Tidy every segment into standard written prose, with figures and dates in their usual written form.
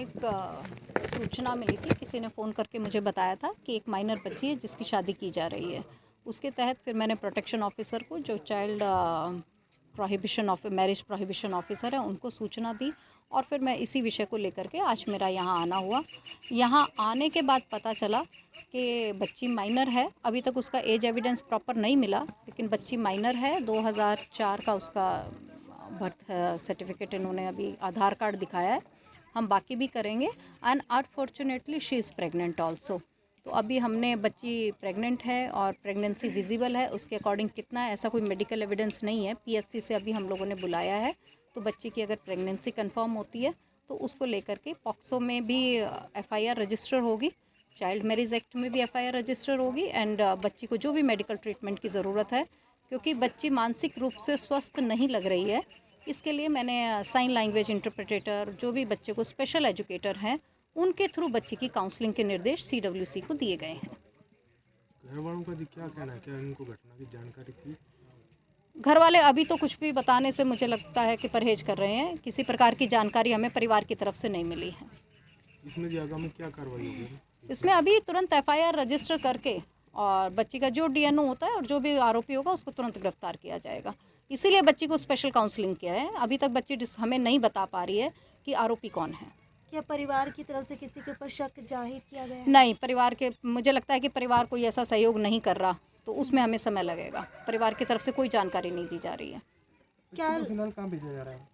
एक सूचना मिली थी, किसी ने फ़ोन करके मुझे बताया था कि एक माइनर बच्ची है जिसकी शादी की जा रही है। उसके तहत फिर मैंने प्रोटेक्शन ऑफिसर को, जो चाइल्ड मैरिज प्रोहिबिशन ऑफिसर है, उनको सूचना दी और फिर मैं इसी विषय को लेकर के आज मेरा यहाँ आना हुआ। यहाँ आने के बाद पता चला कि बच्ची माइनर है। अभी तक उसका एज एविडेंस प्रॉपर नहीं मिला, लेकिन बच्ची माइनर है। 2004 का उसका बर्थ सर्टिफिकेट इन्होंने अभी आधार कार्ड दिखाया है। हम बाकी भी करेंगे। And unfortunately she is pregnant also. तो अभी हमने, बच्ची प्रेग्नेंट है और प्रेगनेंसी विजिबल है, उसके अकॉर्डिंग कितना है ऐसा कोई मेडिकल एविडेंस नहीं है। पीएससी से अभी हम लोगों ने बुलाया है। तो बच्ची की अगर प्रेगनेंसी कंफर्म होती है तो उसको लेकर के पॉक्सो में भी एफआईआर रजिस्टर होगी, चाइल्ड मैरिज एक्ट में भी एफआईआर रजिस्टर होगी। एंड बच्ची को जो भी मेडिकल ट्रीटमेंट की ज़रूरत है, क्योंकि बच्ची मानसिक रूप से स्वस्थ नहीं लग रही है, इसके लिए मैंने साइन लैंग्वेज इंटरप्रेटर, जो भी बच्चे को स्पेशल एजुकेटर हैं, उनके थ्रू बच्ची की काउंसलिंग के निर्देश सीडब्ल्यूसी को दिए गए हैं। घर वालों का जी क्या कहना है, क्या इनको घटना की जानकारी थी? घर वाले अभी तो कुछ भी बताने से मुझे लगता है कि परहेज कर रहे हैं। किसी प्रकार की जानकारी हमें परिवार की तरफ से नहीं मिली है। इसमें जी आगामी क्या कार्रवाई होगी? इसमें अभी तुरंत एफआईआर रजिस्टर करके और बच्ची का जो डीएनओ होता है और जो भी आरोपी होगा उसको तुरंत गिरफ्तार किया जाएगा। इसीलिए बच्ची को स्पेशल काउंसलिंग किया है। अभी तक बच्ची हमें नहीं बता पा रही है कि आरोपी कौन है। क्या परिवार की तरफ से किसी के ऊपर शक जाहिर किया गया है? नहीं, परिवार के, मुझे लगता है कि परिवार कोई ऐसा सहयोग नहीं कर रहा, तो उसमें हमें समय लगेगा। परिवार की तरफ से कोई जानकारी नहीं दी जा रही है। क्या फिलहाल कहाँ भेजा जा रहा है?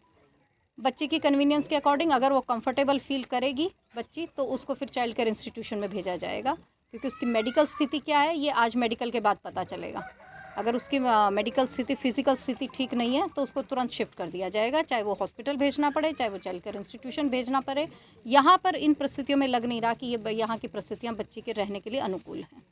बच्ची की कन्वीनियंस के अकॉर्डिंग अगर वो कंफर्टेबल फील करेगी बच्ची, तो उसको फिर चाइल्ड केयर इंस्टीट्यूशन में भेजा जाएगा। क्योंकि उसकी मेडिकल स्थिति क्या है ये आज मेडिकल के बाद पता चलेगा। अगर उसकी मेडिकल स्थिति, फिजिकल स्थिति ठीक नहीं है तो उसको तुरंत शिफ्ट कर दिया जाएगा, चाहे वो हॉस्पिटल भेजना पड़े, चाहे वो चाइल्ड केयर इंस्टीट्यूशन भेजना पड़े। यहाँ पर इन परिस्थितियों में लग नहीं रहा कि ये यहाँ की परिस्थितियाँ बच्ची के रहने के लिए अनुकूल हैं।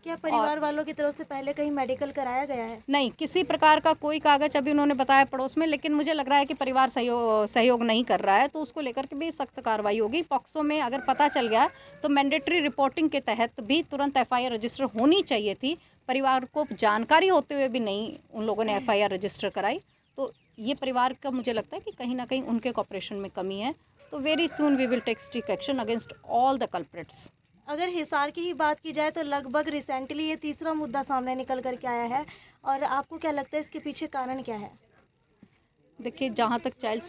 क्या परिवार वालों की तरफ से पहले कहीं मेडिकल कराया गया है? नहीं, किसी प्रकार का कोई कागज अभी उन्होंने बताया पड़ोस में, लेकिन मुझे लग रहा है कि परिवार सहयोग नहीं कर रहा है, तो उसको लेकर के भी सख्त कार्रवाई होगी। पॉक्सो में अगर पता चल गया तो मैंडेटरी रिपोर्टिंग के तहत भी तुरंत एफआईआर रजिस्टर होनी चाहिए थी। परिवार को जानकारी होते हुए भी नहीं उन लोगों ने एफआईआर रजिस्टर कराई, तो ये परिवार का मुझे लगता है कि कहीं ना कहीं उनके कॉपरेशन में कमी है। तो very soon we will take strict action against all the culprits. अगर हिसार की ही बात की जाए तो लगभग रिसेंटली ये तीसरा मुद्दा सामने निकल कर के आया है, और आपको क्या लगता है इसके पीछे कारण क्या है? देखिए, जहाँ तक चाइल्ड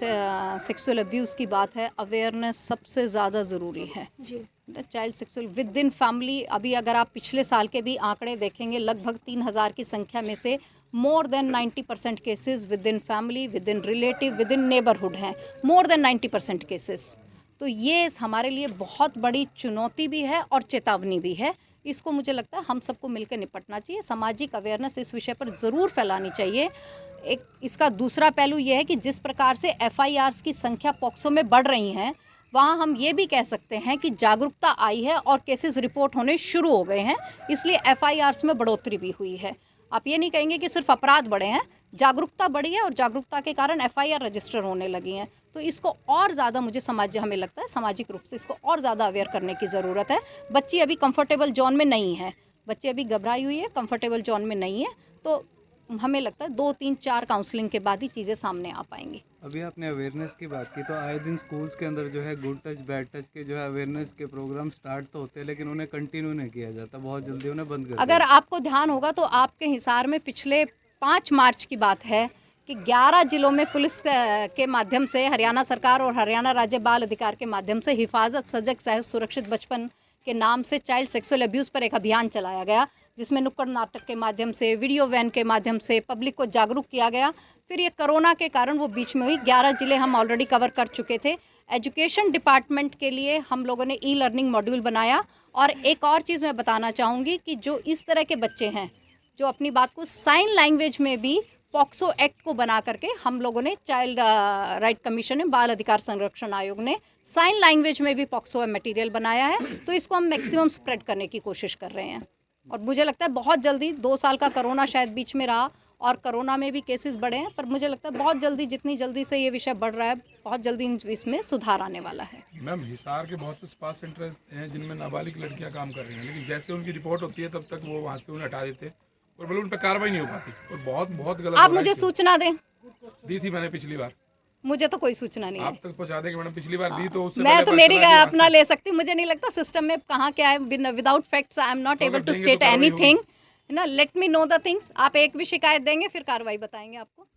सेक्सुअल अब्यूज़ की बात है, अवेयरनेस सबसे ज़्यादा ज़रूरी है जी। Child sexual within family. अभी अगर आप पिछले साल के भी आंकड़े देखेंगे, लगभग 3000 की संख्या में से more than 90% cases within family, within relative, within neighbourhood हैं। More than 90% cases. तो ये हमारे लिए बहुत बड़ी चुनौती भी है और चेतावनी भी है। इसको मुझे लगता है हम सबको मिलकर निपटना चाहिए। सामाजिक अवेयरनेस इस विषय पर ज़रूर फैलानी चाहिए। एक इसका दूसरा पहलू ये है कि जिस प्रकार से एफआईआर्स की संख्या पॉक्सो में बढ़ रही हैं, वहाँ हम ये भी कह सकते हैं कि जागरूकता आई है और केसेस रिपोर्ट होने शुरू हो गए हैं, इसलिए एफआईआर्स में बढ़ोतरी भी हुई है। आप ये नहीं कहेंगे कि सिर्फ अपराध बढ़े हैं, जागरूकता बढ़ी है और जागरूकता के कारण एफआईआर रजिस्टर होने लगी हैं। तो इसको और ज़्यादा, हमें लगता है सामाजिक रूप से इसको और ज़्यादा अवेयर करने की ज़रूरत है। बच्ची अभी कंफर्टेबल जोन में नहीं है, बच्ची अभी घबराई हुई है, कंफर्टेबल जोन में नहीं है। तो हमें लगता है 2, 3, 4 काउंसलिंग के बाद ही चीज़ें सामने आ पाएंगी। अभी आपने अवेयरनेस की बात की, तो आए दिन स्कूल्स के अंदर जो है गुड टच बैड टच के जो है अवेयरनेस के प्रोग्राम स्टार्ट तो होते हैं, लेकिन उन्हें कंटिन्यू नहीं किया जाता, बहुत जल्दी उन्हें बंद कर दिया। अगर आपको ध्यान होगा तो आपके हिसार में पिछले 5 मार्च की बात है कि 11 जिलों में पुलिस के माध्यम से, हरियाणा सरकार और हरियाणा राज्य बाल अधिकार के माध्यम से हिफाजत सजग सहज सुरक्षित बचपन के नाम से चाइल्ड सेक्सुअल अब्यूज़ पर एक अभियान चलाया गया, जिसमें नुक्कड़ नाटक के माध्यम से, वीडियो वैन के माध्यम से पब्लिक को जागरूक किया गया। फिर ये कोरोना के कारण वो बीच में हुई। 11 जिले हम ऑलरेडी कवर कर चुके थे। एजुकेशन डिपार्टमेंट के लिए हम लोगों ने ई लर्निंग मॉड्यूल बनाया। और एक और चीज़ मैं बताना चाहूँगी कि जो इस तरह के बच्चे हैं जो अपनी बात को साइन लैंग्वेज में भी, पॉक्सो एक्ट को बना करके हम लोगों ने, चाइल्ड राइट कमीशन में, बाल अधिकार संरक्षण आयोग ने साइन लैंग्वेज में भी पॉक्सो मटेरियल बनाया है। तो इसको हम मैक्सिमम स्प्रेड करने की कोशिश कर रहे हैं और मुझे लगता है बहुत जल्दी, 2 साल का कोरोना शायद बीच में रहा और कोरोना में भी केसेस बढ़े हैं, पर मुझे लगता है बहुत जल्दी, जितनी जल्दी से ये विषय बढ़ रहा है, बहुत जल्दी इसमें सुधार आने वाला है। मैम, हिसार के बहुत से स्पा सेंटर हैं जिनमें नाबालिग लड़कियां काम कर रही हैं, लेकिन जैसे उनकी रिपोर्ट होती है तब तक वो वहाँ से उन्हें हटा देते और बोले उन पर कार्रवाई नहीं हो पाती और बहुत गलत। आप मुझे सूचना दें। दी थी मैंने पिछली बार। मुझे तो कोई सूचना नहीं है। आप तक पहुंचा देंगे मैडम, पिछली बार दी तो उससे मैं पहले तो पता मेरी चला कि अपना वहाँ ले सकती हूँ, मुझे नहीं लगता सिस्टम में कहाँ क्या है। Without facts I am not तो एबल अगर टू देंगे तो स्टेट कार्रवाई एनीथिंग, ना। Let me know the things. आप एक भी शिकायत देंगे फिर कार्रवाई बताएंगे आपको।